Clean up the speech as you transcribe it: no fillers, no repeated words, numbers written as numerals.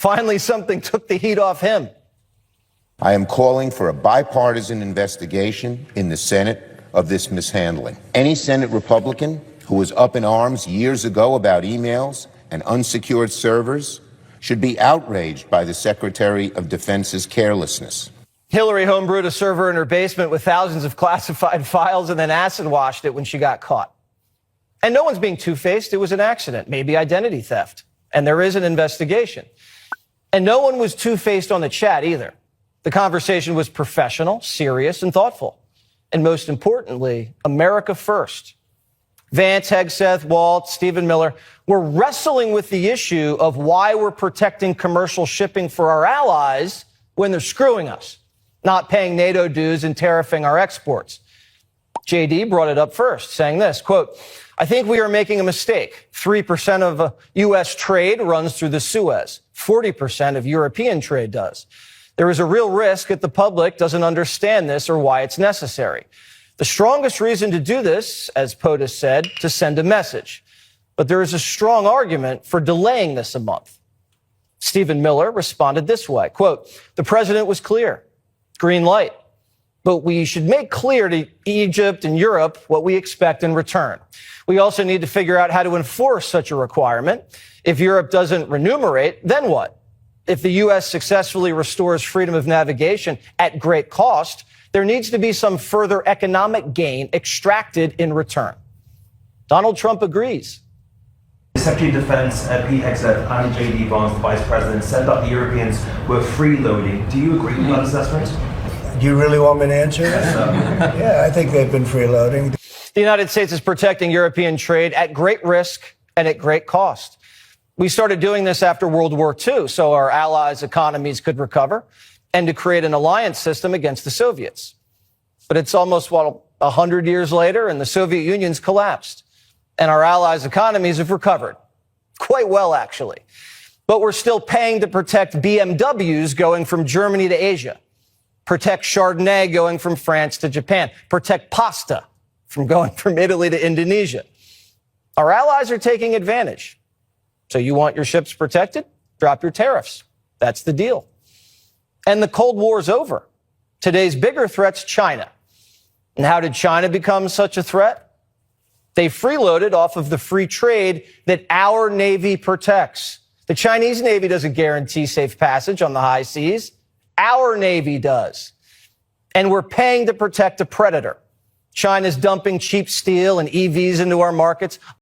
Finally, something took the heat off him. I am calling for a bipartisan investigation in the Senate of this mishandling. Any Senate Republican who was up in arms years ago about emails and unsecured servers should be outraged by the Secretary of Defense's carelessness. Hillary homebrewed a server in her basement with thousands of classified files and then acid washed it when she got caught. And no one's being two-faced. It was an accident, maybe identity theft. And there is an investigation. And no one was two-faced on the chat either. The conversation was professional, serious, and thoughtful. And most importantly, America first. Vance, Hegseth, Walt, Stephen Miller were wrestling with the issue of why we're protecting commercial shipping for our allies when they're screwing us, not paying NATO dues and tariffing our exports. JD brought it up first, saying this, quote, I think we are making a mistake. 3% of U.S. trade runs through the Suez. 40% of European trade does. There is a real risk that the public doesn't understand this or why it's necessary. The strongest reason to do this, as POTUS said, to send a message. But there is a strong argument for delaying this a month. Stephen Miller responded this way, quote, the president was clear, green light. But we should make clear to Egypt and Europe what we expect in return. We also need to figure out how to enforce such a requirement. If Europe doesn't remunerate, then what? If the U.S. successfully restores freedom of navigation at great cost, there needs to be some further economic gain extracted in return. Donald Trump agrees. Secretary of Defense Pete Hegseth and J.D. Vance, the Vice President, said that the Europeans were freeloading. Do you agree with that assessment? Do you really want me to answer that? Yeah, I think they've been freeloading. The United States is protecting European trade at great risk and at great cost. We started doing this after World War II, so our allies' economies could recover and to create an alliance system against the Soviets. But it's almost, 100 years later, and the Soviet Union's collapsed. And our allies' economies have recovered. Quite well, actually. But we're still paying to protect BMWs going from Germany to Asia. Protect Chardonnay going from France to Japan. Protect pasta from going from Italy to Indonesia. Our allies are taking advantage. So you want your ships protected? Drop your tariffs. That's the deal. And the Cold War's over. Today's bigger threat's China. And how did China become such a threat? They freeloaded off of the free trade that our Navy protects. The Chinese Navy doesn't guarantee safe passage on the high seas. Our Navy does. And we're paying to protect a predator. China's dumping cheap steel and EVs into our markets,